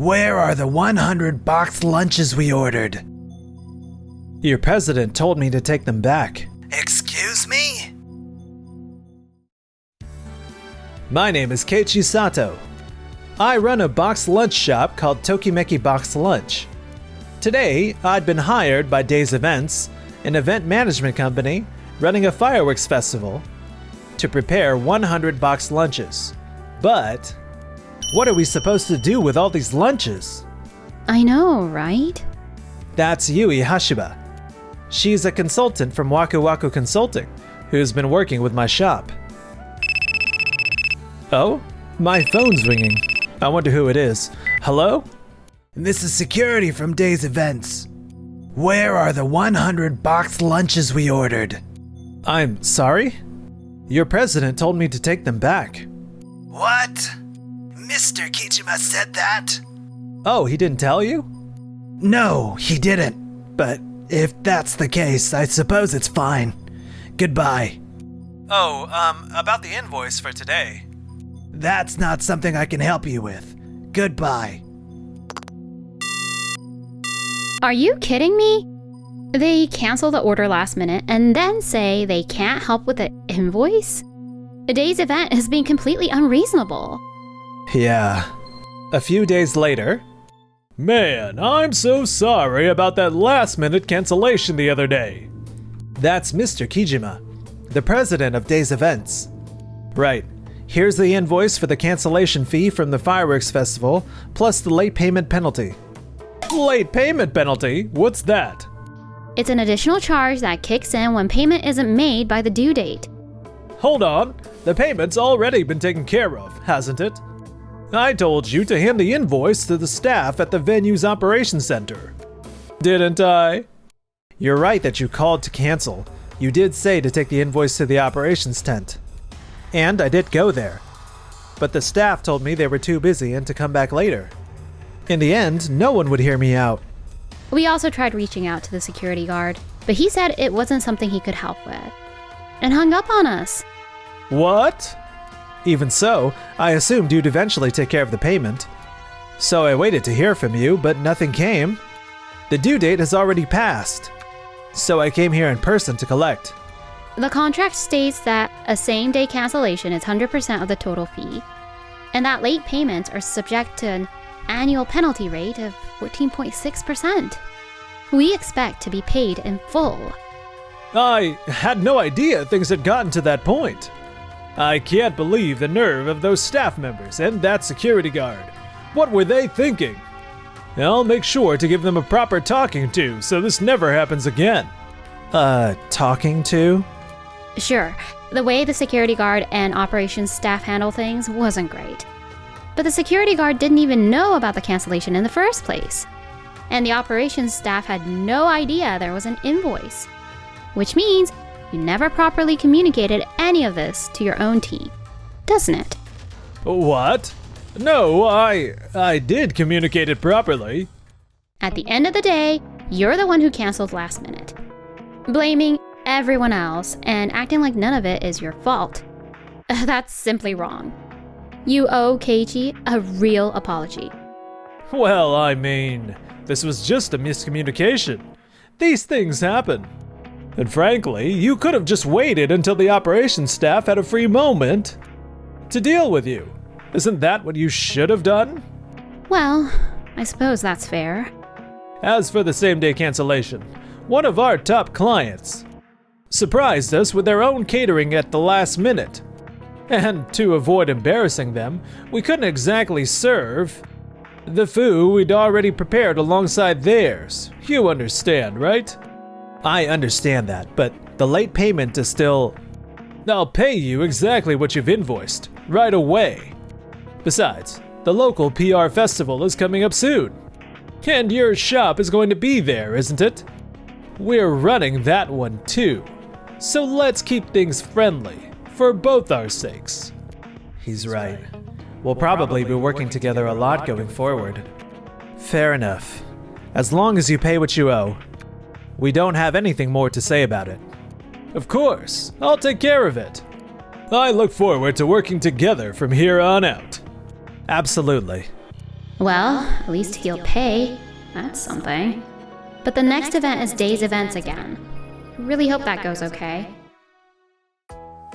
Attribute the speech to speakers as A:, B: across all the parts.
A: Where are the 100 boxed lunches we ordered?
B: Your president told me to take them back.
A: Excuse me?
B: My name is Keiichi Sato. I run a boxed lunch shop called Tokimeki Boxed Lunch. Today, I'd been hired by Days Events, an event management company running a fireworks festival, to prepare 100 boxed lunches. But what are we supposed to do with all these lunches?
C: I know, right?
B: That's Yui Hashiba. She's a consultant from Waku Waku Consulting, who's been working with my shop. Oh, my phone's ringing. I wonder who it is. Hello?
A: This is security from Days Events. Where are the 100 boxed lunches we ordered?
B: I'm sorry? Your president told me to take them back.
A: What? Mr. Kijima said that?
B: Oh, he didn't tell you?
A: No, he didn't. But if that's the case, I suppose it's fine. Goodbye.
B: Oh, about the invoice for today.
A: That's not something I can help you with. Goodbye.
C: Are you kidding me? They cancel the order last minute and then say they can't help with the invoice? The day's event is being completely unreasonable.
B: Yeah. A few days later. Man, I'm so sorry about that last-minute cancellation the other day. That's Mr. Kijima, the president of Days Events. Right. Here's the invoice for the cancellation fee from the fireworks festival, plus the late payment penalty. Late payment penalty? What's that?
C: It's an additional charge that kicks in when payment isn't made by the due date.
B: Hold on. The payment's already been taken care of, hasn't it? I told you to hand the invoice to the staff at the venue's operations center. Didn't I? You're right that you called to cancel. You did say to take the invoice to the operations tent. And I did go there. But the staff told me they were too busy and to come back later. In the end, no one would hear me out.
C: We also tried reaching out to the security guard, but he said it wasn't something he could help with, and hung up on us.
B: What? Even so, I assumed you'd eventually take care of the payment. So I waited to hear from you, but nothing came. The due date has already passed. So I came here in person to collect.
C: The contract states that a same-day cancellation is 100% of the total fee, and that late payments are subject to an annual penalty rate of 14.6%. We expect to be paid in full.
B: I had no idea things had gotten to that point. I can't believe the nerve of those staff members and that security guard. What were they thinking? I'll make sure to give them a proper talking to so this never happens again. Talking to?
C: Sure, the way the security guard and operations staff handle things wasn't great. But the security guard didn't even know about the cancellation in the first place. And the operations staff had no idea there was an invoice. Which means you never properly communicated any of this to your own team, doesn't it?
B: What? No, I did communicate it properly.
C: At the end of the day, you're the one who canceled last minute, blaming everyone else and acting like none of it is your fault. That's simply wrong. You owe Keiichi a real apology.
B: Well, I mean, this was just a miscommunication. These things happen. And frankly, you could have just waited until the operations staff had a free moment to deal with you. Isn't that what you should have done?
C: Well, I suppose that's fair.
B: As for the same-day cancellation, one of our top clients surprised us with their own catering at the last minute. And to avoid embarrassing them, we couldn't exactly serve the food we'd already prepared alongside theirs. You understand, right? I understand that, but the late payment is still... I'll pay you exactly what you've invoiced, right away. Besides, the local PR festival is coming up soon. And your shop is going to be there, isn't it? We're running that one too. So let's keep things friendly, for both our sakes. He's right. We'll probably be working together a lot going forward. Fair enough. As long as you pay what you owe. We don't have anything more to say about it. Of course, I'll take care of it. I look forward to working together from here on out. Absolutely.
C: Well, at least he'll pay. That's something. But the next event is Day's Events again. Really hope that goes okay.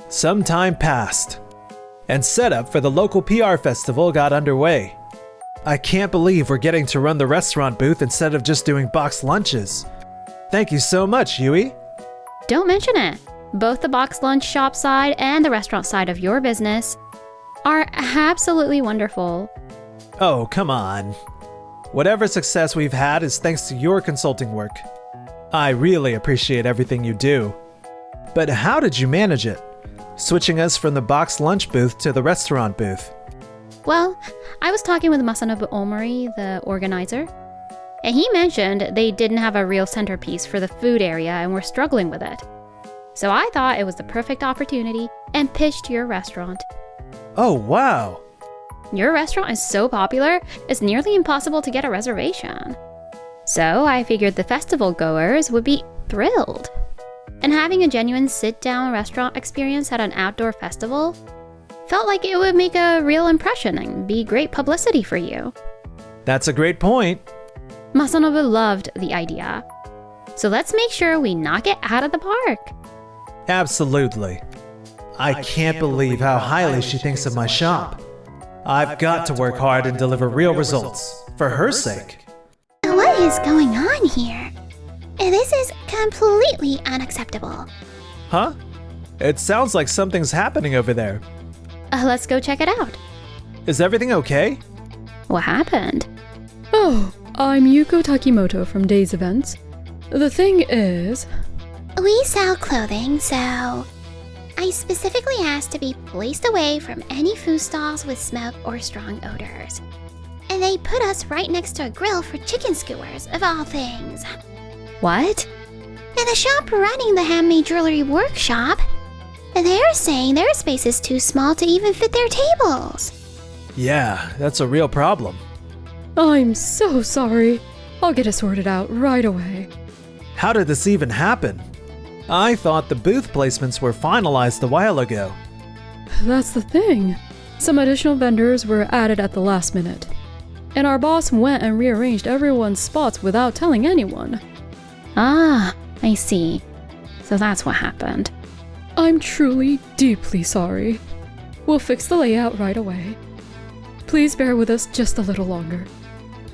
B: Some time passed, and setup for the local PR festival got underway. I can't believe we're getting to run the restaurant booth instead of just doing boxed lunches. Thank you so much, Yui.
C: Don't mention it. Both the box lunch shop side and the restaurant side of your business are absolutely wonderful.
B: Oh, come on. Whatever success we've had is thanks to your consulting work. I really appreciate everything you do. But how did you manage it? Switching us from the boxed lunch booth to the restaurant booth.
C: Well, I was talking with Masanobu Omori, the organizer, and he mentioned they didn't have a real centerpiece for the food area and were struggling with it. So I thought it was the perfect opportunity and pitched your restaurant.
B: Oh, wow.
C: Your restaurant is so popular, it's nearly impossible to get a reservation. So I figured the festival goers would be thrilled. And having a genuine sit-down restaurant experience at an outdoor festival felt like it would make a real impression and be great publicity for you.
B: That's a great point.
C: Masanobu loved the idea. So let's make sure we knock it out of the park.
B: Absolutely. I can't believe how highly she thinks of my shop. I've got to work hard and deliver real results, for her sake.
D: What is going on here? This is completely unacceptable.
B: Huh? It sounds like something's happening over there.
C: Let's go check it out.
B: Is everything okay?
C: What happened?
E: Oh, I'm Yuko Takimoto from Day's Events. The thing is...
D: We sell clothing, so I specifically asked to be placed away from any food stalls with smoke or strong odors. And they put us right next to a grill for chicken skewers, of all things.
C: What?
D: And the shop running the handmade jewelry workshop, they're saying their space is too small to even fit their tables.
B: Yeah, that's a real problem.
E: I'm so sorry. I'll get it sorted out right away.
B: How did this even happen? I thought the booth placements were finalized a while ago.
E: That's the thing. Some additional vendors were added at the last minute. And our boss went and rearranged everyone's spots without telling anyone.
C: Ah, I see. So that's what happened.
E: I'm truly deeply sorry. We'll fix the layout right away. Please bear with us just a little longer.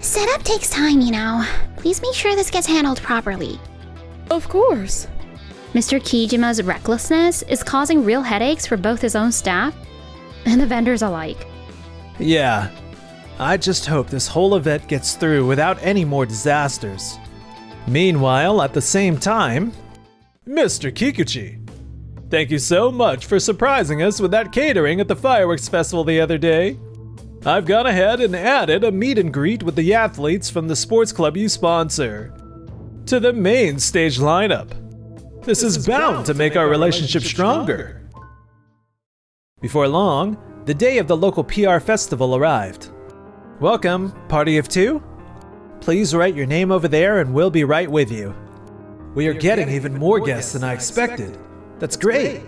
D: Setup takes time, you know. Please make sure this gets handled properly.
E: Of course.
C: Mr. Kijima's recklessness is causing real headaches for both his own staff and the vendors alike.
B: Yeah, I just hope this whole event gets through without any more disasters. Meanwhile, at the same time, Mr. Kikuchi, thank you so much for surprising us with that catering at the fireworks festival the other day. I've gone ahead and added a meet and greet with the athletes from the sports club you sponsor to the main stage lineup. This is bound to make our relationship stronger. Before long, the day of the local PR festival arrived. Welcome, party of two. Please write your name over there and we'll be right with you. We are getting even more guests than I expected. That's great.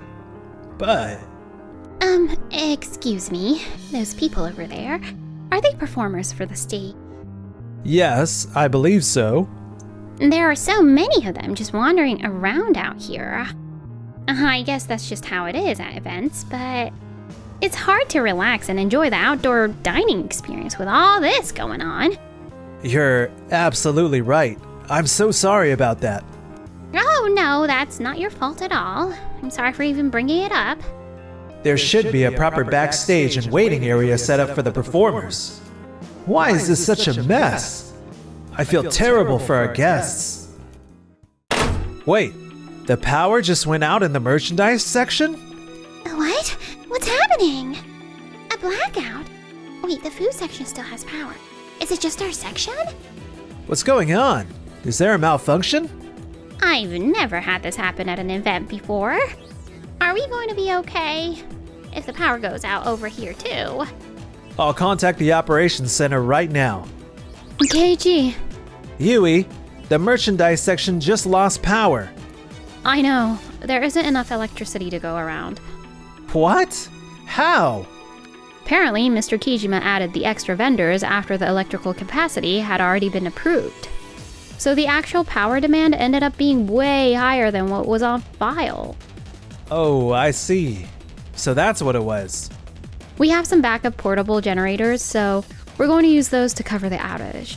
B: But...
D: Excuse me. Those people over there, are they performers for the state?
B: yes, I believe so.
C: There are so many of them just wandering around out here. I guess that's just how it is at events, but it's hard to relax and enjoy the outdoor dining experience with all this going on.
B: You're absolutely right. I'm so sorry about that.
D: Oh no, that's not your fault at all. I'm sorry for even bringing it up.
B: There should be a proper backstage and waiting area set up for the performers. Why is this such a mess? I feel terrible for our guests. Wait, the power just went out in the merchandise section?
D: What? What's happening? A blackout? Wait, the food section still has power. Is it just our section?
B: What's going on? Is there a malfunction?
C: I've never had this happen at an event before.
D: Are we going to be okay? If the power goes out over here too.
B: I'll contact the operations center right now.
C: KG,
B: Yui, the merchandise section just lost power.
C: I know. There isn't enough electricity to go around.
B: What? How?
C: Apparently, Mr. Kijima added the extra vendors after the electrical capacity had already been approved. So the actual power demand ended up being way higher than what was on file.
B: Oh, I see. So that's what it was.
C: We have some backup portable generators, so we're going to use those to cover the outage.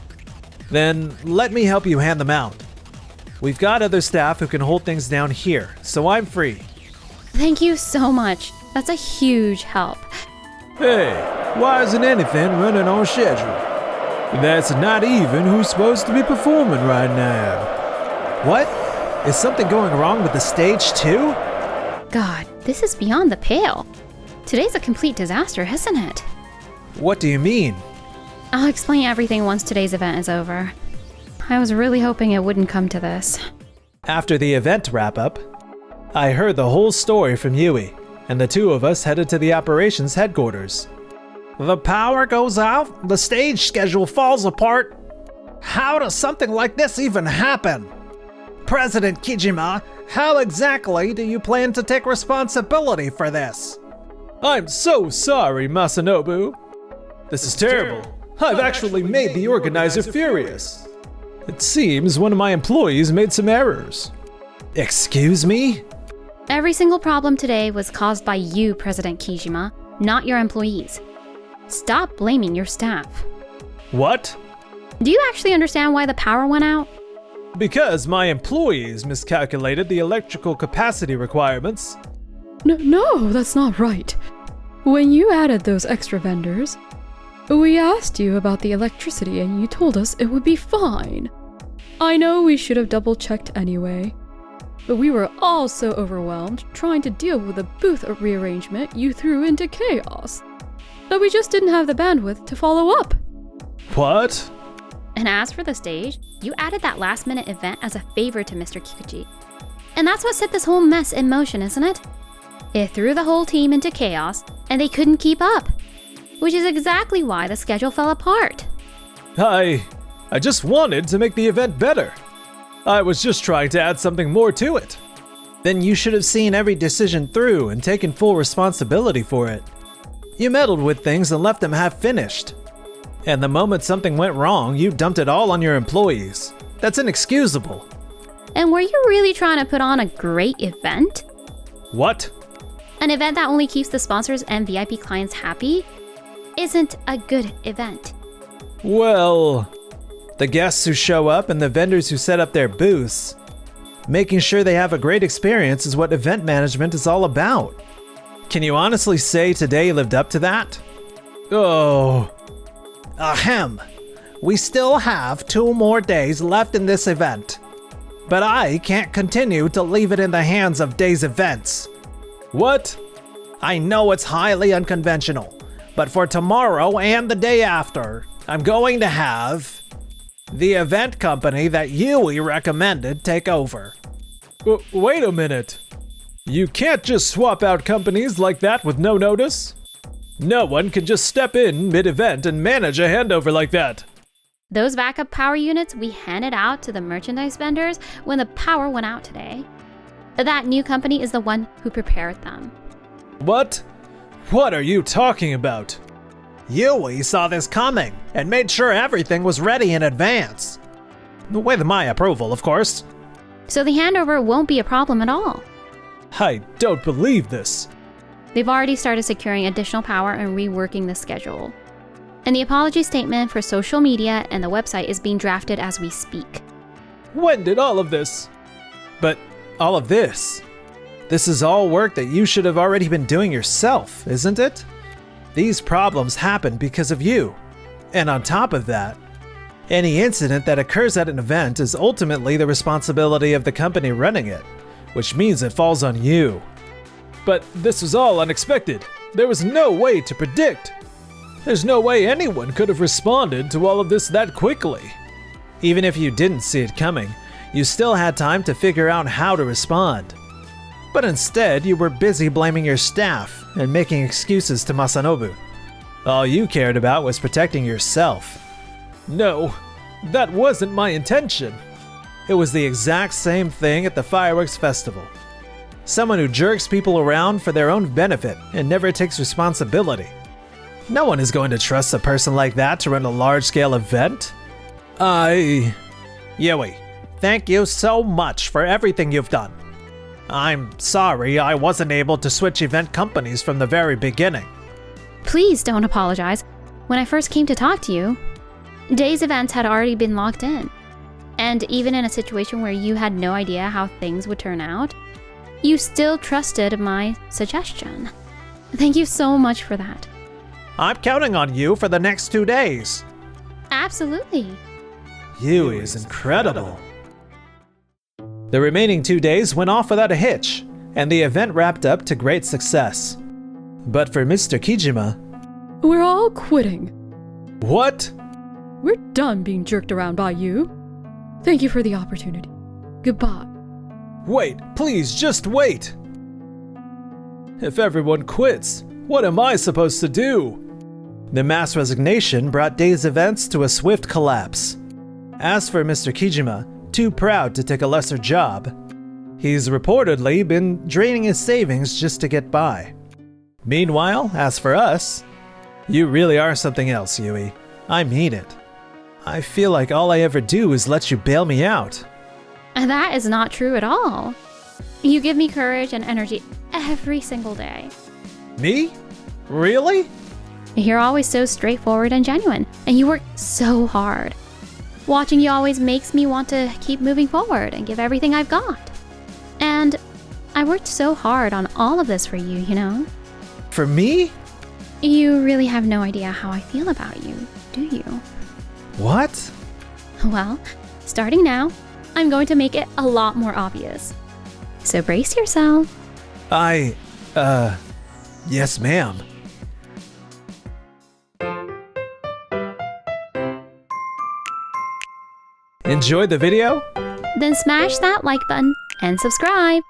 B: Then let me help you hand them out. We've got other staff who can hold things down here, so I'm free.
C: Thank you so much. That's a huge help.
B: Hey, why isn't anything running on schedule? That's not even who's supposed to be performing right now. What? Is something going wrong with the stage too?
C: God, this is beyond the pale. Today's a complete disaster, isn't it?
B: What do you mean?
C: I'll explain everything once today's event is over. I was really hoping it wouldn't come to this.
B: After the event wrap-up, I heard the whole story from Yui, and the two of us headed to the operations headquarters. The power goes out, the stage schedule falls apart. How does something like this even happen? President Kijima, how exactly do you plan to take responsibility for this? I'm so sorry, Masanobu. This is terrible. I've actually made the organizer furious. It seems one of my employees made some errors. Excuse me?
C: Every single problem today was caused by you, President Kijima, not your employees. Stop blaming your staff.
B: What?
C: Do you actually understand why the power went out?
B: Because my employees miscalculated the electrical capacity requirements.
E: No, that's not right. When you added those extra vendors, we asked you about the electricity and you told us it would be fine. I know we should have double-checked anyway, but we were all so overwhelmed trying to deal with the booth rearrangement you threw into chaos that we just didn't have the bandwidth to follow up.
B: What?
C: And as for the stage, you added that last-minute event as a favor to Mr. Kikuchi. And that's what set this whole mess in motion, isn't it? It threw the whole team into chaos, and they couldn't keep up. Which is exactly why the schedule fell apart.
B: I just wanted to make the event better. I was just trying to add something more to it. Then you should have seen every decision through and taken full responsibility for it. You meddled with things and left them half finished. And the moment something went wrong, you dumped it all on your employees. That's inexcusable.
C: And were you really trying to put on a great event?
B: What?
C: An event that only keeps the sponsors and VIP clients happy isn't a good event.
B: Well, the guests who show up and the vendors who set up their booths, making sure they have a great experience is what event management is all about. Can you honestly say today lived up to that? Oh.
A: Ahem. We still have 2 more days left in this event. But I can't continue to leave it in the hands of day's events.
B: What?
A: I know it's highly unconventional, but for tomorrow and the day after, I'm going to have the event company that Yui recommended take over.
B: Wait a minute. You can't just swap out companies like that with no notice. No one can just step in mid-event and manage a handover like that.
C: Those backup power units we handed out to the merchandise vendors when the power went out today. That new company is the one who prepared them.
B: What? What are you talking about?
A: Yui saw this coming and made sure everything was ready in advance. With my approval, of course.
C: So the handover won't be a problem at all.
B: I don't believe this.
C: They've already started securing additional power and reworking the schedule. And the apology statement for social media and the website is being drafted as we speak.
B: When did all of this? But all of this? This is all work that you should have already been doing yourself, isn't it? These problems happen because of you. And on top of that, any incident that occurs at an event is ultimately the responsibility of the company running it, which means it falls on you. But this was all unexpected. There was no way to predict. There's no way anyone could have responded to all of this that quickly. Even if you didn't see it coming, you still had time to figure out how to respond. But instead, you were busy blaming your staff and making excuses to Masanobu. All you cared about was protecting yourself. No, that wasn't my intention. It was the exact same thing at the fireworks festival. Someone who jerks people around for their own benefit and never takes responsibility. No one is going to trust a person like that to run a large-scale event.
A: Yui, thank you so much for everything you've done. I'm sorry I wasn't able to switch event companies from the very beginning.
C: Please don't apologize. When I first came to talk to you, Day's events had already been locked in. And even in a situation where you had no idea how things would turn out, you still trusted my suggestion. Thank you so much for that.
A: I'm counting on you for the next 2 days.
C: Absolutely.
B: Yui is incredible. The remaining 2 days went off without a hitch, and the event wrapped up to great success. But for Mr. Kijima...
E: We're all quitting.
B: What?
E: We're done being jerked around by you. Thank you for the opportunity. Goodbye.
B: Wait, please, just wait! If everyone quits, what am I supposed to do? The mass resignation brought Day's events to a swift collapse. As for Mr. Kijima, too proud to take a lesser job, he's reportedly been draining his savings just to get by. Meanwhile, as for us, you really are something else, Yui. I mean it. I feel like all I ever do is let you bail me out.
C: That is not true at all. You give me courage and energy every single day.
B: Me? Really?
C: You're always so straightforward and genuine, and you work so hard. Watching you always makes me want to keep moving forward and give everything I've got. And I worked so hard on all of this for you, you know?
B: For me?
C: You really have no idea how I feel about you, do you?
B: What?
C: Well, starting now, I'm going to make it a lot more obvious. So brace yourself.
B: Yes, ma'am. Enjoyed the video?
C: Then smash that like button and subscribe.